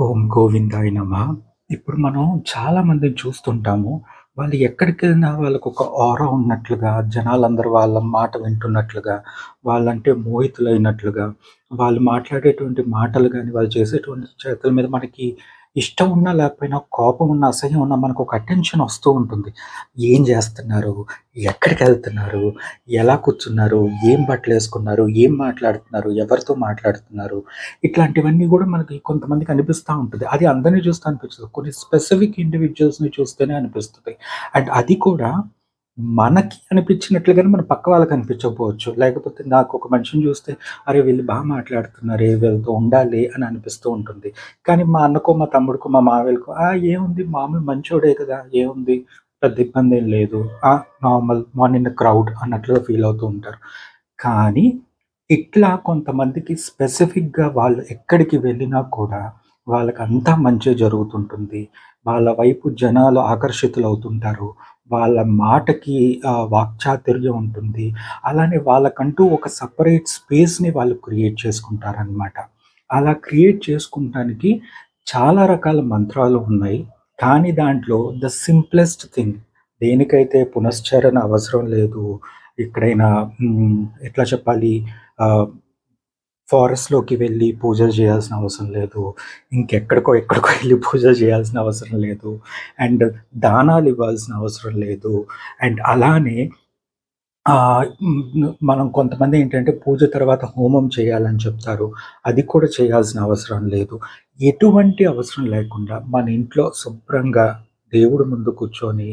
ఓం గోవిందాయ నమః. ఇప్పుడు మనం చాలా మందిని చూస్తుంటాము. వాళ్ళు ఎక్కడికెళ్ళినా వాళ్ళకొక ఆరా ఉన్నట్లుగా, జనాలందరూ వాళ్ళ మాట వింటున్నట్లుగా, వాళ్ళంటే మోహితులైనట్లుగా, వాళ్ళు మాట్లాడేటువంటి మాటలు గాని, వాళ్ళు చేసేటువంటి చేతల మీద మనకి ఇష్టం ఉన్నా లేకపోయినా, కోపం ఉన్నా, అసహ్యం ఉన్నా మనకొక అటెన్షన్ వస్తూ ఉంటుంది. ఏం జేస్తున్నారు? ఎక్కడికెళ్తున్నారు? ఎలా కూర్చున్నారు? ఏం బట్టలేసుకున్నారు? ఏం మాట్లాడుతున్నారు? ఎవరితో మాట్లాడుతున్నారు? ఇట్లాంటివన్నీ గూడా మనకి కొంతమందికి అనిపిస్తా ఉంటది. అది అందరిని చూస్తే అనిపించదు. కొన్ని స్పెసిఫిక్ ఇండివిడ్యువల్స్‌ని చూస్తేనే అనిపిస్తది. అండ్ అది కూడా మనకి అనిపించినట్లుగానే మన పక్క వాళ్ళకి అనిపించకపోవచ్చు. లేకపోతే నాకొక మనిషిని చూస్తే, అరే! వీళ్ళు మాట్లాడుతున్నారే, వీళ్ళతో ఉండాలి అని అనిపిస్తూ ఉంటుంది. కానీ మా అన్నకో, మా తమ్ముడికో, మా మావయ్యలకో ఏముంది మామూలు మంచోడే కదా! ఏముంది పెద్ద ఇబ్బందేం లేదు. Normal morning in the crowd అన్నట్లుగా ఫీల్ అవుతూ ఉంటారు. కానీ ఇట్లా కొంతమందికి స్పెసిఫిక్‌గా వాళ్ళు ఎక్కడికి వెళ్ళినా కూడా వాళ్ళకంతా మంచే జరుగుతుంటుంది. వాళ్ళ వైపు జనాలు ఆకర్షితులవుతుంటారు. వాళ్ళ మాటకి వాక్చాతుర్యం ఉంటుంది. అలానే వాళ్ళకంటూ ఒక సెపరేట్ స్పేస్‌ని వాళ్ళు క్రియేట్ చేసుకుంటారనమాట. అలా క్రియేట్ చేసుకుంటానికి చాలా రకాల మంత్రాలు ఉన్నాయి. కానీ దాంట్లో ద సింప్లెస్ట్ థింగ్ దేనికైతే పునశ్చరణ అవసరం లేదు. ఎక్కడైనా ఎట్లా చెప్పాలి ఆహ్, ఫారెస్ట్‌లోకి వెళ్లి పూజలు చేయాల్సిన అవసరం లేదు. ఇంకెక్కడికో ఎక్కడికో ఎళ్లి పూజలు చేయాల్సిన అవసరం లేదు. అండ్ దానాలివ్వాల్సిన అవసరం లేదు. అండ్ అలానే మనం కొంతమందేంటంటే పూజ తర్వాత హోమం చేయాలని చెప్తారు. అది కూడా చేయాల్సిన అవసరం లేదు. ఎటువంటి అవసరం లేకుండా మన ఇంట్లో శుభ్రంగా దేవుడి ముందు కూర్చొని,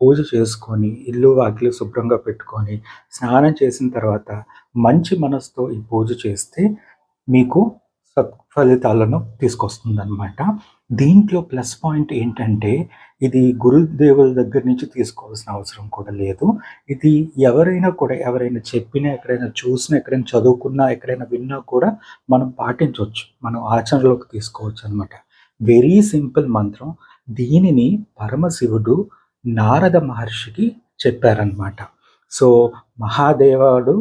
పూజ చేసుకొని, ఇల్లు వాకిలి శుభ్రంగా పెట్టుకొని, స్నానం చేసిన తర్వాత మంచి మనసుతో ఈ పూజ చేస్తే మీకు సత్ఫలితాలను తీసుకొస్తుందనమాట. దీంట్లో ప్లస్ పాయింట్ ఏంటంటే, ఇది గురుదేవుల దగ్గర నుంచి తీసుకోవాల్సిన అవసరం కూడా లేదు. ఇది ఎవరైనా కూడా, ఎవరైనా చెప్పినా, ఎక్కడైనా చూసినా, ఎక్కడైనా చదువుకున్నా, ఎక్కడైనా విన్నా కూడా మనం పాటించొచ్చు. మనం ఆచరణలోకి తీసుకోవచ్చనమాట. వెరీ సింపుల్ మంత్రం. దీనిని పరమశివుడు నారద మహర్షికి చెప్పారనమాట. సో, మహాదేవుడు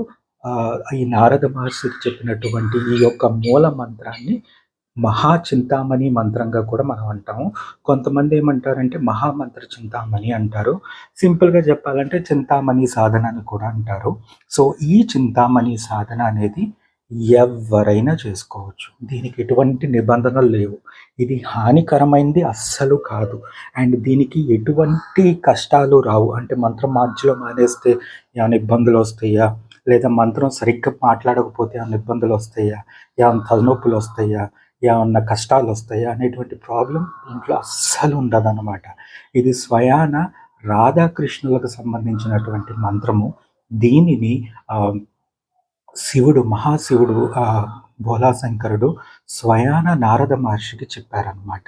ఈ నారద మహర్షికి చెప్పినటువంటి ఈ యొక్క మూల మంత్రాన్ని మహాచింతామణి మంత్రంగా కూడా మనం అంటాము. కొంతమంది ఏమంటారంటే మహామంత్ర చింతామణి అంటారు. సింపుల్‌గా చెప్పాలంటే చింతామణి సాధన అని కూడా అంటారు. సో, ఈ చింతామణి సాధన అనేది ఎవ్వరైనా చేసుకోవచ్చు. దీనికి ఎటువంటి నిబంధనలు లేవు. ఇది హానికరమైనది అస్సలు కాదు. అండ్ దీనికి ఎటువంటి కష్టాలు రావు. అంటే మంత్రం మధ్యలో మానేస్తే ఏమైనా ఇబ్బందులొస్తాయా? లేదా మంత్రం సరిగ్గా మాట్లాడకపోతే ఏమన్నా ఇబ్బందులొస్తాయా? ఏమన్నా తలనొప్పులొస్తాయా? ఏమన్నా కష్టాలొస్తాయా? అనేటువంటి ప్రాబ్లమ్ దీంట్లో అస్సలు ఉండదనమాట. ఇది స్వయాన రాధాకృష్ణులకు సంబంధించినటువంటి మంత్రము. దీనిని ఆహ్, శివుడు, మహాశివుడు భోలాశంకరుడు స్వయాన నారద మహర్షికి చెప్పారనమాట.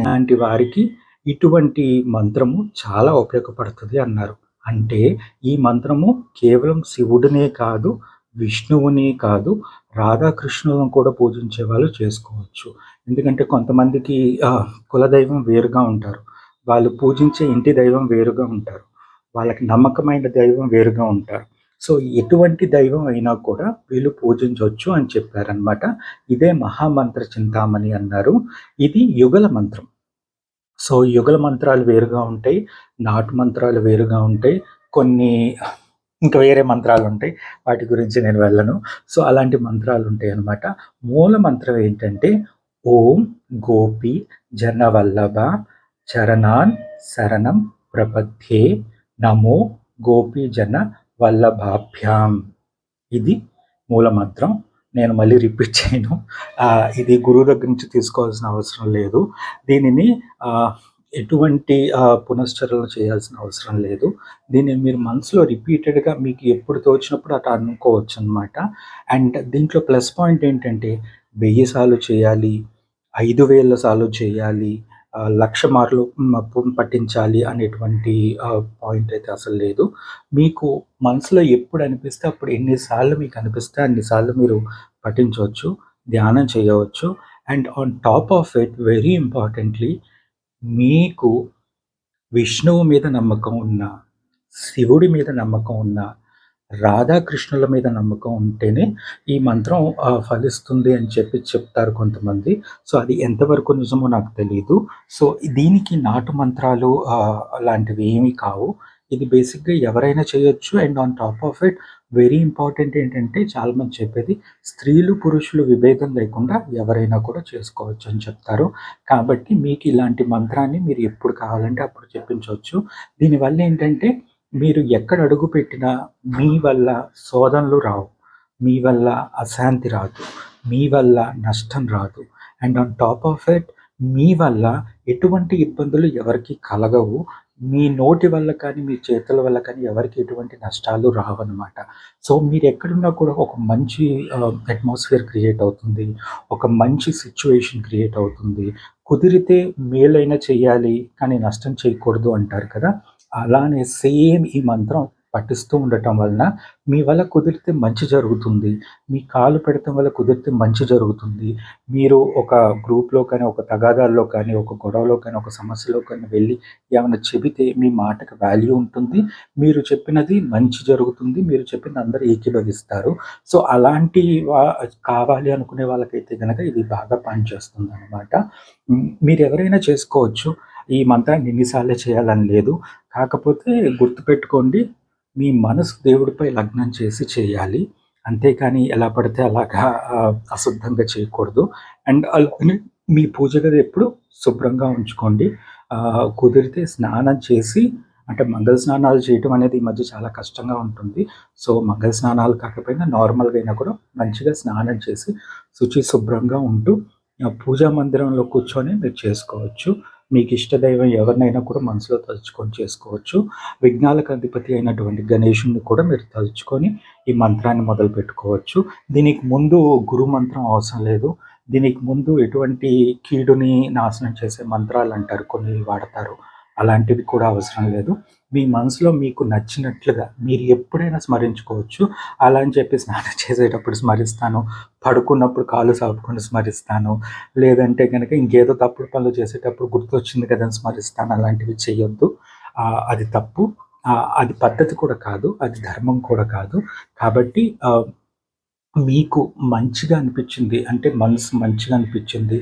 లాంటి వారికి ఇటువంటి మంత్రము చాలా ఉపయోగపడుతది అన్నారు. అంటే ఈ మంత్రము కేవలం శివుడినే కాదు, విష్ణువుని కాదు, రాధాకృష్ణులను కూడా పూజించే వాళ్ళు చేసుకోవచ్చు. ఎందుకంటే కొంతమందికి కులదైవం వేరుగా ఉంటారు. వాళ్ళు పూజించే ఇంటి దైవం వేరుగా ఉంటారు. వాళ్ళకి నమ్మకమైన దైవం వేరుగా ఉంటారు. సో, ఎటువంటి దైవం అయినా కూడా వీళ్ళు పూజించొచ్చు అని చెప్పారనమాట. ఇదే మహామంత్ర చింతామణి అన్నారు. ఇది యుగల మంత్రం. సో, యుగల మంత్రాలు వేరుగా ఉంటాయి. నాటు మంత్రాలు వేరుగా ఉంటాయి. కొన్ని ఇంకా వేరే మంత్రాలుంటాయి. వాటి గురించి నేను వెళ్ళను. సో, అలాంటి మంత్రాలుంటాయనమాట. మూల మంత్రం ఏంటంటే, ఓం గోపి జనవల్లభ చరణాన్ శరణం ప్రపద్యే నమో గోపీజన వల్లభాభ్యాం. ఇది మూల మంత్రం. నేను మళ్ళీ రిపీట్ చేయను. ఇది గురువు దగ్గర నుంచి తీసుకోవాల్సిన అవసరం లేదు. దీనిని ఎటువంటి పునశ్చరణలు చేయాల్సిన అవసరం లేదు. దీన్ని మీరు మనసులో రిపీటెడ్‌గా మీకు ఎప్పుడు తోచినప్పుడు అట్లా అనుకోవచ్చనమాట. అండ్ దీంట్లో ప్లస్ పాయింట్ ఏంటంటే 1000 సార్లు చేయాలి, 5000 సార్లు చేయాలి, 1,00,000 మార్లు పఠించాలి అనేటువంటి పాయింట్ అయితే అసలు లేదు. మీకు మనసులో ఎప్పుడు అనిపిస్తే అప్పుడు ఎన్ని సార్లు మీకు అనిపిస్తే అన్ని సార్లు మీరు పఠించవచ్చు, ధ్యానం చేయవచ్చు. And on top of it very importantly మీకు విష్ణువు మీద నమ్మకం ఉన్నా, శివుడి మీద నమ్మకం ఉన్నా, రాధాకృష్ణుల మీద నమ్మకం ఉంటేనే ఈ మంత్రం ఫలిస్తుంది అని చెప్పి చెప్తారు కొంతమంది. సో, అది ఎంతవరకు నిజమో నాకు తెలీదు. సో, దీనికి నాటు మంత్రాలు అలాంటివి ఏమీ కావు. ఇది బేసిక్‌గా ఎవరైనా చేయొచ్చు. And on top of it very important ఏంటంటే చాలామంది చెప్పేది స్త్రీలు, పురుషులు విభేదం లేకుండా ఎవరైనా కూడా చేసుకోవచ్చు అని చెప్తారు. కాబట్టి మీకు ఇలాంటి మంత్రాన్ని మీరు ఎప్పుడు కావాలంటే అప్పుడు చెప్పించొచ్చు. దీనివల్ల ఏంటంటే మీరు ఎక్కడ అడుగుపెట్టినా మీ వల్ల శోధనలు రావు. మీ వల్ల అశాంతి రాదు. మీ వల్ల నష్టం రాదు. And on top of it మీ వల్ల ఎటువంటి ఇబ్బందులు ఎవరికీ కలగవు. మీ నోటి వల్ల కానీ, మీ చేతుల వల్ల కానీ ఎవరికీ ఎటువంటి నష్టాలు రావనమాట. సో, మీరెక్కడున్నా కూడా ఒక మంచి అట్మాస్ఫియర్ క్రియేట్ అవుతుంది. ఒక మంచి సిట్యుయేషన్ క్రియేట్ అవుతుంది. కుదిరితే మేలైనా చేయాలి కానీ నష్టం చేయకూడదు అంటారు కదా! అలానే సేమ్ ఈ మంత్రం పఠిస్తూ ఉండటం వలన మీ వల్ల కుదిరితే మంచి జరుగుతుంది. మీ కాలు పెడతం వల్ల కుదిరితే మంచి జరుగుతుంది. మీరు ఒక గ్రూప్‌లో కానీ, ఒక తగాదాల్లో కానీ, ఒక గొడవలో కానీ, ఒక సమస్యలో కానీ వెళ్ళి ఏమన్నా చెబితే మీ మాటకి వాల్యూ ఉంటుంది. మీరు చెప్పినది మంచి జరుగుతుంది. మీరు చెప్పింది అందరూ ఏకీభవిస్తారు. సో, అలాంటి కావాలి అనుకునే వాళ్ళకైతే గనక ఇది బాగా పనిచేస్తుందనమాట. మీరెవరైనా చేసుకోవచ్చు. ఈ మంత్రాన్ని ఇన్ని సార్లే చేయాలని లేదు. కాకపోతే గుర్తుపెట్టుకోండి, మీ మనసు దేవుడిపై లగ్నం చేసి చేయాలి. అంతేకాని ఎలా పడితే అలాగా అశుద్ధంగా చేయకూడదు. అండ్ అలానే మీ పూజ గది ఎప్పుడు శుభ్రంగా ఉంచుకోండి. కుదిరితే స్నానం చేసి అంటే మంగళ స్నానాలు చేయటం అనేది ఈ మధ్య చాలా కష్టంగా ఉంటుంది. సో, మంగళ స్నానాలు కాకపోయినా నార్మల్‌గా అయినా కూడా మంచిగా స్నానం చేసి శుచి శుభ్రంగా ఉంటూ పూజా మందిరంలో కూర్చొని మీరు చేసుకోవచ్చు. మీకు ఇష్టదైవం ఎవరినైనా కూడా మనసులో తలుచుకొని చేసుకోవచ్చు. విఘ్నాలకు అధిపతి అయినటువంటి గణేశుడిని కూడా మీరు తలుచుకొని ఈ మంత్రాన్ని మొదలుపెట్టుకోవచ్చు. దీనికి ముందు గురు మంత్రం అవసరం లేదు. దీనికి ముందు ఎటువంటి కీడుని నాశనం చేసే మంత్రాలంటారు కొన్ని వాడతారు. అలాంటివి కూడా అవసరం లేదు. మీ మనసులో మీకు నచ్చినట్లుగా మీరు ఎప్పుడైనా స్మరించుకోవచ్చు. అలా అని చెప్పి స్నానం చేసేటప్పుడు స్మరిస్తాను, పడుకున్నప్పుడు కాళ్ళు చాపుకొని స్మరిస్తాను, లేదంటే గనక ఇంకేదో తప్పుడు పనులు చేసేటప్పుడు గుర్తొచ్చింది కదా అని స్మరిస్తాను. అలాంటివి చేయొద్దు. అది తప్పు. అది పద్ధతి కూడా కాదు. అది ధర్మం కూడా కాదు. కాబట్టి మీకు మంచిగా అనిపించింది అంటే మనసు మంచిగా అనిపించింది.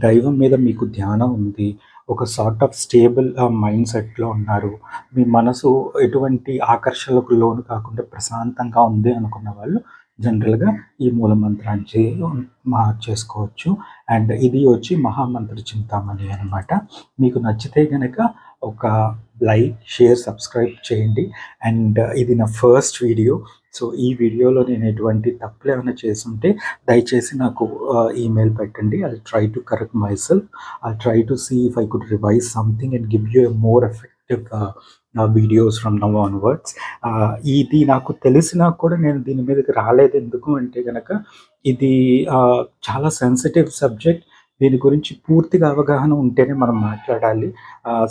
దైవం మీద మీకు ధ్యానం ఉంది. ఒక సార్ట్ ఆఫ్ స్టేబుల్ మైండ్ సెట్‌లో ఉన్నారు. మీ మనసు ఎటువంటి ఆకర్షణలకు లోను కాకుండా ప్రశాంతంగా ఉంది అనుకున్న వాళ్ళు జనరల్‌గా ఈ మూల మంత్రాన్ని చేసుకోవచ్చు. అండ్ ఇది వచ్చి మహామంత్ర చింతామణి అనమాట. మీకు నచ్చితే గనక ఒక లైక్, షేర్, సబ్స్క్రైబ్ చేయండి. అండ్ ఇది నా ఫస్ట్ వీడియో. సో, ఈ వీడియోలో నేను ఎటువంటి తప్పులేమైనా చేసుంటే దయచేసి నాకు ఈమెయిల్ పెట్టండి. I'll try to correct myself. I'll try to see if I could revise something and give you a more effective videos from now onwards. ఇది నాకు తెలిసినా కూడా నేను దీని మీదకి రాలేదు. ఎందుకు అంటే గనక ఇది చాలా సెన్సిటివ్ సబ్జెక్ట్. దీని గురించి పూర్తిగా అవగాహన ఉంటేనే మనం మాట్లాడాలి.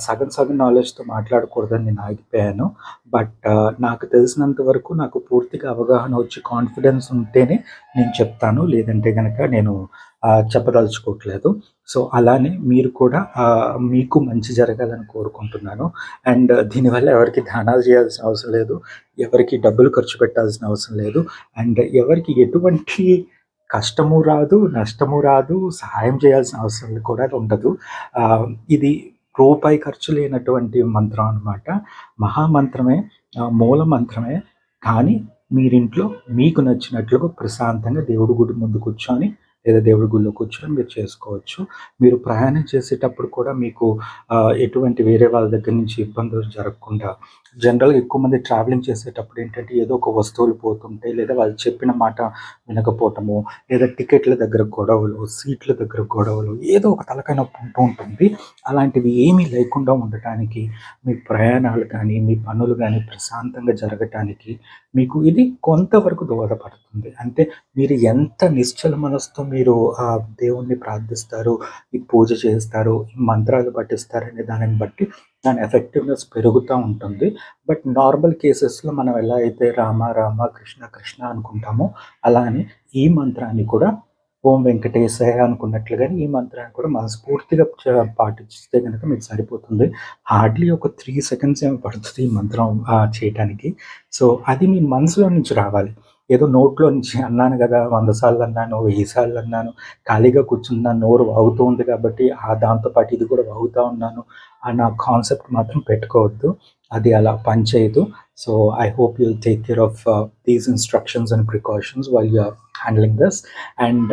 సగం సగం నాలెడ్జ్‌తో మాట్లాడకూడదని నేను ఆగిపోయాను. బట్ నాకు తెలిసినంత వరకు నాకు పూర్తిగా అవగాహన వచ్చి కాన్ఫిడెన్స్ ఉంటేనే నేను చెప్తాను. లేదంటే గనక నేను చెప్పదలుచుకోవట్లేదు. సో, అలానే మీరు కూడా మీకు మంచి జరగాలని కోరుకుంటున్నాను. అండ్ దీనివల్ల ఎవరికీ దానాలు చేయాల్సిన అవసరం లేదు. ఎవరికీ డబ్బులు ఖర్చు పెట్టాల్సిన అవసరం లేదు. అండ్ ఎవరికీ ఎటువంటి కష్టము రాదు, నష్టము రాదు, సహాయం చేయాల్సిన అవసరం కూడా ఉండదు. ఇది రూపాయి ఖర్చు లేనటువంటి మంత్రం అనమాట. మహామంత్రమే, మూల మంత్రమే. కానీ మీరింట్లో మీకు నచ్చినట్లుగా ప్రశాంతంగా దేవుడి గుడి ముందు కూర్చొని లేదా దేవుడి గుడిలో కూర్చొని మీరు చేసుకోవచ్చు. మీరు ప్రయాణం చేసేటప్పుడు కూడా మీకు ఎటువంటి వేరే వాళ్ళ దగ్గర నుంచి ఇబ్బందులు జరగకుండా జనరల్‌గా ఎక్కువ మంది ట్రావెలింగ్ చేసేటప్పుడు ఏంటంటే ఏదో ఒక వస్తువులు పోతుంటాయి. లేదా వాళ్ళు చెప్పిన మాట వినకపోవటము, లేదా టికెట్ల దగ్గర గొడవలు, సీట్ల దగ్గర గొడవలు, ఏదో ఒక తలకాయ నొప్పి ఉంటూ ఉంటుంది. అలాంటివి ఏమీ లేకుండా ఉండటానికి, మీ ప్రయాణాలు కానీ, మీ పనులు కానీ ప్రశాంతంగా జరగటానికి మీకు ఇది కొంతవరకు దోహదపడుతుంది. అంటే మీరు ఎంత నిశ్చల మనసుతో మీరు దేవుణ్ణి ప్రార్థిస్తారు, ఈ పూజ చేస్తారు, ఈ మంత్రాలు పఠిస్తారనే దానిని బట్టి దాని ఎఫెక్టివ్‌నెస్ పెరుగుతా ఉంటుంది. బట్ నార్మల్ కేసెస్‌లో మనం ఎలా అయితే రామ రామ కృష్ణ కృష్ణ అనుకుంటామో అలానే ఈ మంత్రాన్ని కూడా ఓం వెంకటేశాయ అనుకున్నట్లుగానే ఈ మంత్రాన్ని కూడా మనస్ఫూర్తిగా పాటిస్తే గనక మీకు సరిపోతుంది. హార్డ్‌లీ ఒక 3 సెకండ్స్ ఏమో పడుతది ఈ మంత్రం చేయటానికి. సో, అది మీ మనసులో నుంచి రావాలి. ఏదో నోట్లో నుంచి అన్నాను గదా! 100 సార్లు అన్నాను, 1000 సార్లు అన్నాను, ఖాళీగా కూర్చున్నాను, నోరు వాగుతూ ఉంది కాబట్టి దాంతో పాటు ఇది కూడా వాగుతా ఉన్నాను అన్న కాన్సెప్ట్ మాత్రం పెట్టుకోవద్దు. అది అలా పనిచేయదు. So I hope you'll take care of these instructions and precautions while you're handling this. And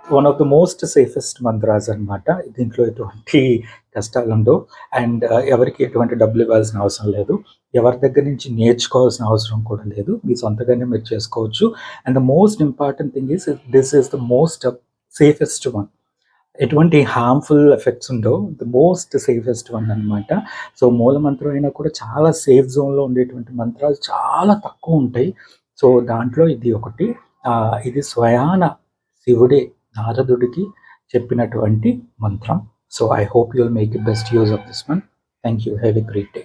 one of the most safest mantras అనమాట. దీంట్లో ఎటువంటి కష్టాలు ఉండవు. అండ్ ఎవరికి ఎటువంటి డబ్బులు ఇవ్వాల్సిన అవసరం లేదు. ఎవరి దగ్గర నుంచి నేర్చుకోవాల్సిన అవసరం కూడా లేదు. మీ సొంతగానే మీరు చేసుకోవచ్చు. And the most important thing is this is the most safest one. ఎటువంటి హార్మ్‌ఫుల్ ఎఫెక్ట్స్ ఉండవు. ద మోస్ట్ సేఫెస్ట్ వన్ అనమాట. సో, మూలమంత్రం అయినా కూడా చాలా సేఫ్ జోన్‌లో ఉండేటువంటి మంత్రాలు చాలా తక్కువుంటాయి. సో, దాంట్లో ఇది ఒకటి. ఇది స్వయాన శివుడే నారదుడికి చెప్పినటువంటి మంత్రం. So, I hope you will make the best use of this one. Thank you. Have a great day.